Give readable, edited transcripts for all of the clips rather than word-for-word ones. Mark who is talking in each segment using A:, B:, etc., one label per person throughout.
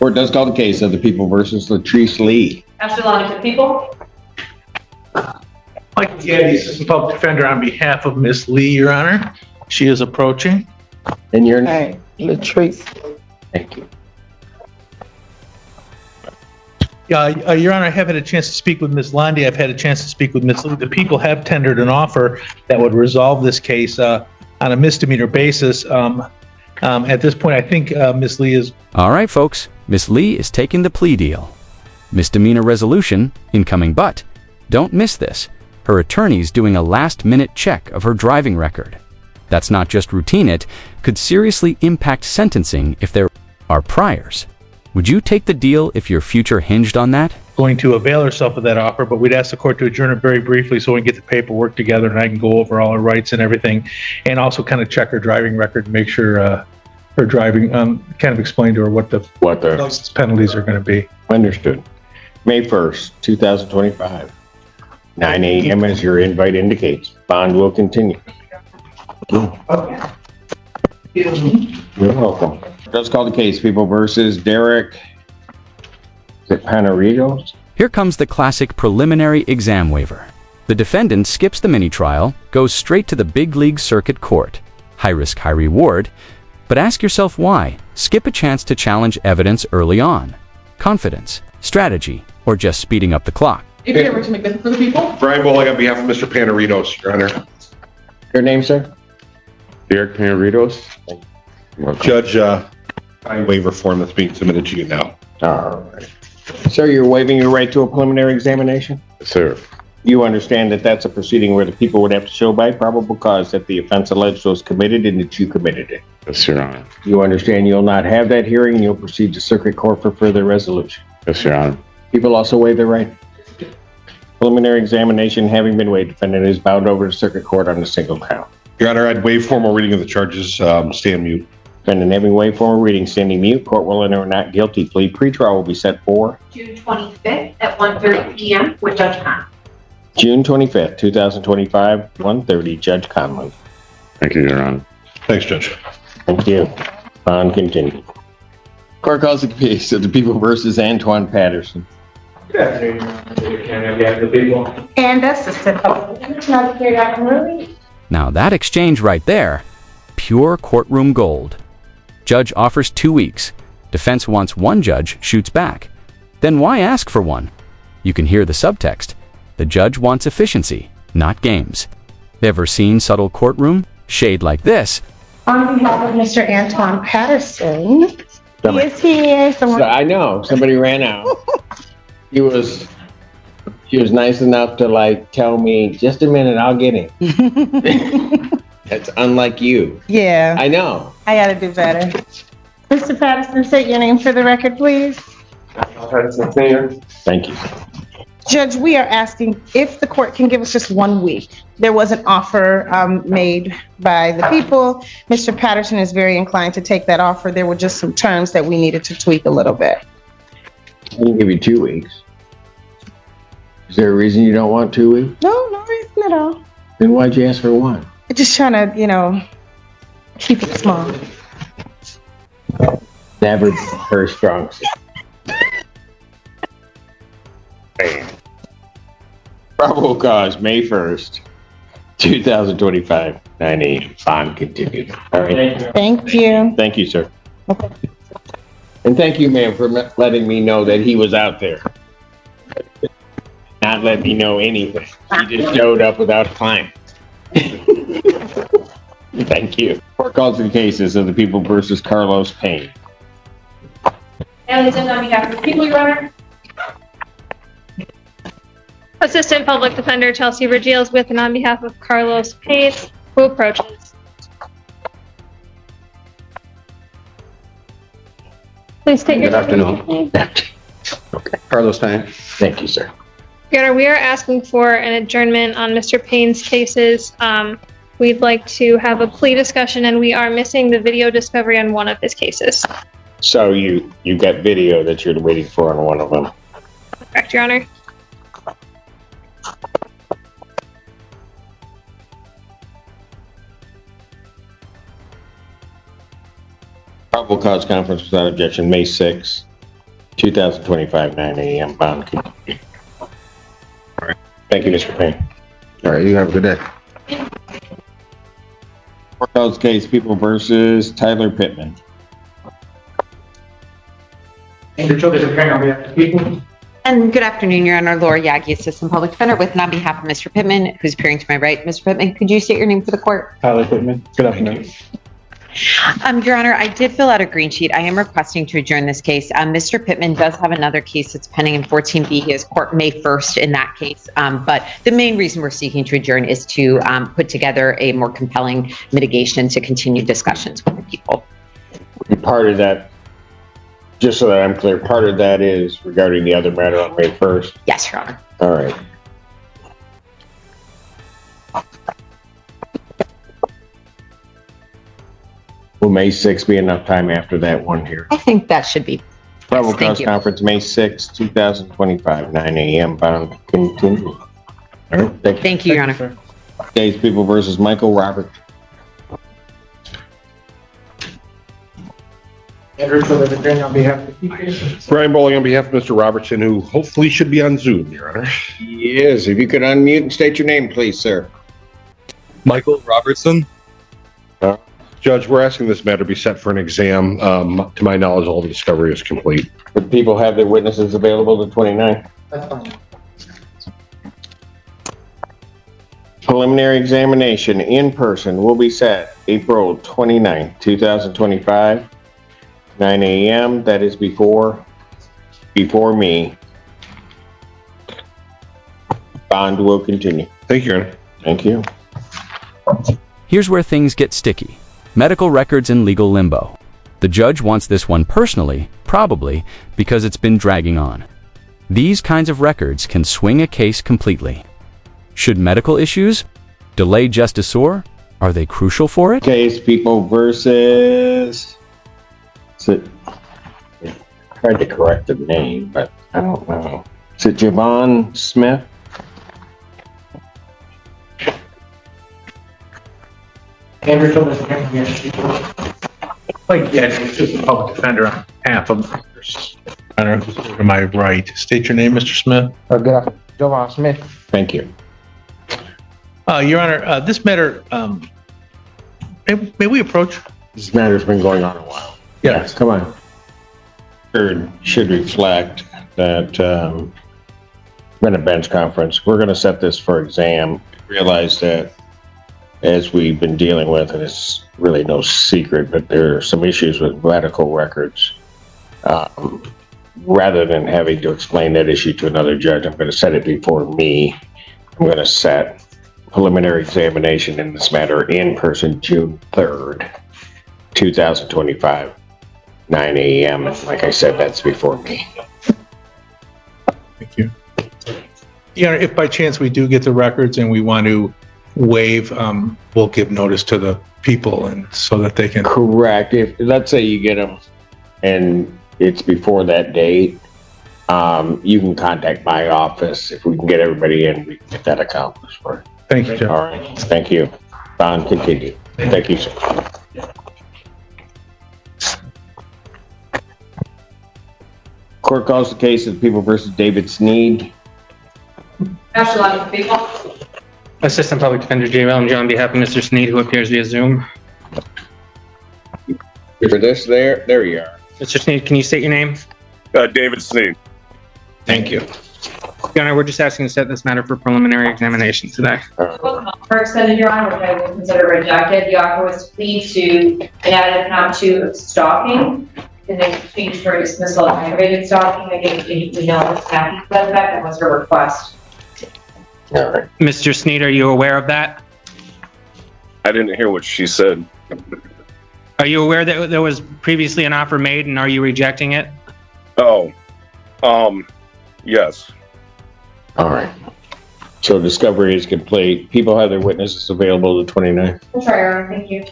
A: Court does call the case of the People versus Latrice Lee.
B: Ashley Lonnie for the People.
C: Michael Gaddy, Assistant Public Defender, on behalf of Miss Lee, Your Honor. She is approaching.
A: And your name?
D: Latrice.
A: Thank you.
C: Your Honor, I have had a chance to speak with Ms. Lundy. I've had a chance to speak with Ms. Lee. The People have tendered an offer that would resolve this case on a misdemeanor basis. At this point, I think Ms. Lee is...
E: All right, folks. Ms. Lee is taking the plea deal. Misdemeanor resolution incoming, but don't miss this. Her attorney's doing a last-minute check of her driving record. That's not just routine, it could seriously impact sentencing if there are priors. Would you take the deal if your future hinged on that?
C: going to avail herself of that offer, but we'd ask the court to adjourn it very briefly so we can get the paperwork together and I can go over all her rights and everything, and also kind of check her driving record and make sure her driving, kind of explain to her what the penalties are going to be.
A: Understood. May 1st, 2025, 9 a.m. as your invite indicates. Bond will continue. You're welcome. Let's call the case. People versus Derek. Is it Panaritos?
E: Here comes the classic preliminary exam waiver. The defendant skips the mini-trial, goes straight to the big league circuit court. High risk, high reward. But ask yourself why. Skip a chance to challenge evidence early on. Confidence, strategy, or just speeding up the clock.
B: If you're ever to make this for the people.
F: Brian Bolling on behalf of Mr. Panaritos, Your Honor.
A: Your name, sir?
F: Derek Panaritos. Judge, waiver form that's being submitted to you now.
A: All right. Sir, you're waiving your right to a preliminary examination?
F: Yes, sir.
A: You understand that that's a proceeding where the people would have to show by probable cause that the offense alleged was committed and that you committed it.
F: Yes, Your Honor.
A: You understand you'll not have that hearing and you'll proceed to circuit court for further resolution.
F: Yes, Your Honor.
A: People also waive their right. Preliminary examination having been waived, defendant is bound over to circuit court on a single count.
F: Your Honor, I'd waive formal reading of the charges, stand mute.
A: Defendant having waived formal reading, standing mute, court will enter a not guilty plea. Pretrial will be set for
B: June 25th at 1:30 p.m. with Judge Conley.
A: June 25th, 2025, 1:30, Judge Conley.
F: Thank you, Your Honor. Thanks, Judge.
A: Thank you. Bond continued. Court calls the case of the people versus Antoine Patterson.
G: Good afternoon, people.
D: And Assistant Public Defender, carried out in Ruby.
E: Now that exchange right there, pure courtroom gold. Judge offers 2 weeks. Defense wants one, judge shoots back. Then why ask for one? You can hear the subtext. The judge wants efficiency, not games. Ever seen subtle courtroom? Shade like this.
D: On behalf of Mr. Antoine Patterson, he is here.
A: So I know somebody ran out. She was nice enough to like tell me, just a minute, I'll get him. That's unlike you.
D: Yeah,
A: I know.
D: I gotta do better. Mr. Patterson, state your name for the record, please.
A: Thank you.
D: Judge, we are asking if the court can give us just 1 week. There was an offer made by the people. Mr. Patterson is very inclined to take that offer. There were just some terms that we needed to tweak a little bit.
A: I can give you 2 weeks. Is there a reason you don't want 2 weeks?
D: No, no reason at all.
A: Then why'd you ask for one?
D: I'm just trying to, keep it small.
A: Never her strong suit. Probable cause, May 1st, 2025, 9 a.m. Bond continued. All right.
D: Thank you.
A: Thank you, sir.
D: Okay.
A: And thank you, ma'am, for letting me know that he was out there. Not letting me know anything. He just showed up without a client. Thank you. Court calls the cases of the people versus Carlos Payne.
B: And it's on behalf of the people, Your Honor.
H: Assistant Public Defender Chelsea Vergils with and on behalf of Carlos Payne, who approaches. Please state your name.
F: Good afternoon.
A: Okay.
F: Carlos Payne.
A: Thank you, sir.
H: Your Honor, we are asking for an adjournment on Mr. Payne's cases. We'd like to have a plea discussion, and we are missing the video discovery on one of his cases.
A: So you got video that you're waiting for on one of them.
H: Correct, Your Honor.
A: Probable cause conference without objection, May 6th, 2025, 9 a.m. Bond continued. All right. Thank you, Mr. Payne.
F: All right, you have a good day.
A: Courthouse case, People versus Tyler Pittman.
G: Andrew Childers appearing on behalf of the people.
I: And good afternoon, Your Honor. Laura Yagi, Assistant Public Defender, with and on behalf of Mr. Pittman, who's appearing to my right. Mr. Pittman, could you state your name for the court?
G: Tyler Pittman. Good afternoon.
I: Your Honor, I did fill out a green sheet. I am requesting to adjourn this case. Mr. Pittman does have another case that's pending in 14B. His court May 1st in that case. But the main reason we're seeking to adjourn is to put together a more compelling mitigation to continue discussions with the people.
A: Part of that, just so that I'm clear, part of that is regarding the other matter on May 1st.
I: Yes, Your Honor.
A: All right. Will May 6th be enough time after that one here?
I: I think that should be.
A: Probable
I: Yes, thank
A: cause
I: you.
A: conference, May 6th, 2025, 9 a.m. Bound continue. All right.
I: Thank you, Your Honor.
A: Case People versus Michael Robert.
G: Andrew Childers appearing on behalf of the people.
F: Brian Bowling on behalf of Mr. Robertson, who hopefully should be on Zoom, Your Honor.
A: Yes, if you could unmute and state your name, please, sir.
J: Michael Robertson.
F: Judge, we're asking this matter be set for an exam. To my knowledge, all the discovery is complete.
A: Would people have their witnesses available the 29th?
G: That's fine.
A: Preliminary examination in person will be set April 29th, 2025, 9 a.m. That is before me. Bond will continue.
F: Thank you, Your Honor.
A: Thank you.
E: Here's where things get sticky. Medical records in legal limbo. The judge wants this one personally, probably because it's been dragging on. These kinds of records can swing a case completely. Should medical issues delay justice, or are they crucial for it?
A: Case People versus... Is it... I tried to correct the name, but I don't know. Is it Javon Smith?
G: Andrew Childers appearing on behalf of the people.
C: Like, yeah, it's just a public defender on behalf of I don't know who's to my right. State your name, Mr. Smith.
G: Good afternoon. Jovan Smith.
A: Thank you.
C: Your Honor, this matter, may we approach?
A: This matter's been going on a while.
C: Yes.
A: Come on. Third should reflect that been a bench conference. We're going to set this for exam. Realize that as we've been dealing with, and it's really no secret, but there are some issues with medical records. Rather than having to explain that issue to another judge, I'm going to set it before me. I'm going to set preliminary examination in this matter in person June 3rd, 2025, 9 a.m. Like I said, that's before me.
C: Thank you. Your Honor, if by chance we do get the records and we want to waive, we'll give notice to the people and so that they can.
A: Correct. If, let's say you get them and it's before that date, you can contact my office. If we can get everybody in, we can get that accomplished for it.
C: Thank you, Judge.
A: All right. Thank you. Bond continue. Thank you, sir. Court calls the case of People versus David Sneed.
G: Assistant Public Defender J. John on behalf of Mr. Sneed, who appears via Zoom.
A: For this, there you are.
G: Mr. Sneed, can you state your name?
J: David Sneed.
A: Thank you.
G: Your Honor, we're just asking to set this matter for preliminary examination today.
B: For extended, Your Honor, which I will consider rejected. The offer was to plead to an added count to stalking, and then change for dismissal of aggravated stalking. I gave you know what's happening to that effect. That was her request.
A: All right.
G: Mr. Sneed, are you aware of that?
J: I didn't hear what she said.
G: Are you aware that there was previously an offer made, and are you rejecting it?
J: Oh, yes.
A: All right. So discovery is complete. People have their witnesses available the 29th.
B: I'll try, Your Honor. Thank you.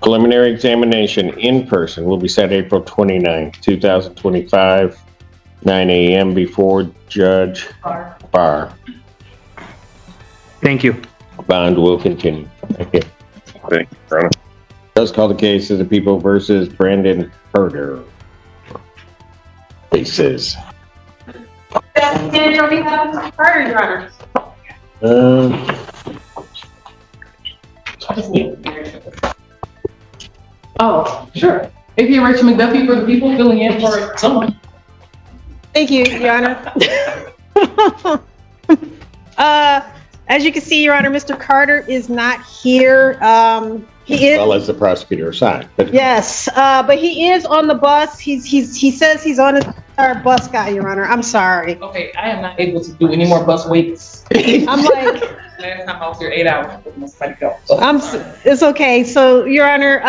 A: Preliminary examination in person will be set April 29th, 2025, 9 a.m. before Judge Barr.
G: Thank you.
A: Bond will continue. Thank you.
J: Thank you, Your Honor.
A: Let's call the case of the People versus Brandon Herder. Cases.
D: And on behalf of Carter, Your Honor.
K: Oh, sure. AP Rachel McDuffie for the people, filling in for someone.
L: Thank you, Your Honor. As you can see, Your Honor, Mr. Carter is not here. He is.
A: Well, as the prosecutor assigned. But
L: Yes, but he is on the bus. He says he's on our bus guy, Your Honor. I'm sorry.
K: Okay, I am not able to do any more bus waits.
L: I'm like,
K: Last time I was here 8 hours, but somebody go.
L: it's okay. So, Your Honor,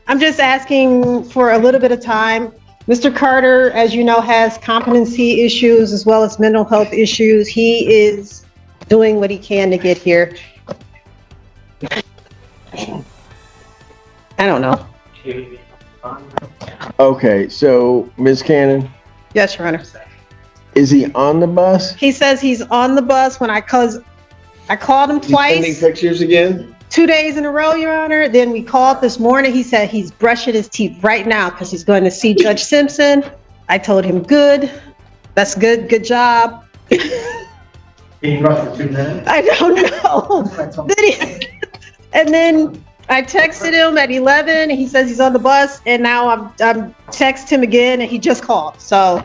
L: I'm just asking for a little bit of time. Mr. Carter, as you know, has competency issues as well as mental health issues. He is doing what he can to get here. I don't know.
A: okay, so Ms. Cannon,
L: Yes, Your Honor.
A: is he on the bus?
L: He says he's on the bus when I called him
A: Is he sending
L: twice,
A: pictures again?
L: 2 days in a row, Your Honor. Then we called this morning. He said he's brushing his teeth right now because he's going to see Judge Simpson. I told him, good. That's good. Good job.
C: Can you rush for 2 minutes?
L: I don't know. And then I texted him at 11 and he says he's on the bus, and now I'm text him again and he just called. So,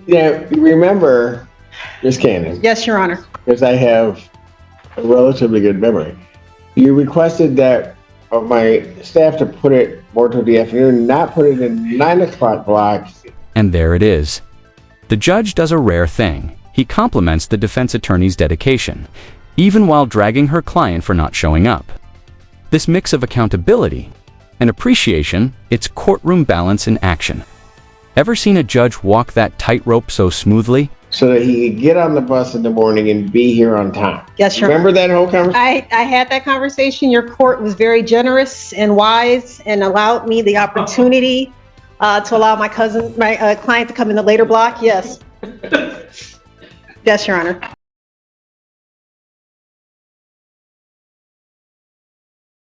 A: Yeah, remember, Ms. Cannon,
L: yes, Your Honor.
A: because I have a relatively good memory. You requested that of my staff to put it more to the afternoon, not put it in 9 o'clock block.
E: And there it is. The judge does a rare thing. He compliments the defense attorney's dedication, even while dragging her client for not showing up. This mix of accountability and appreciation, it's courtroom balance in action. Ever seen a judge walk that tightrope so smoothly?
A: So that he could get on the bus in the morning and be here on time.
L: Yes, Your Honor.
A: Remember that whole conversation?
L: I had that conversation. Your court was very generous and wise and allowed me the opportunity to allow my client to come in the later block. Yes. Yes, Your Honor.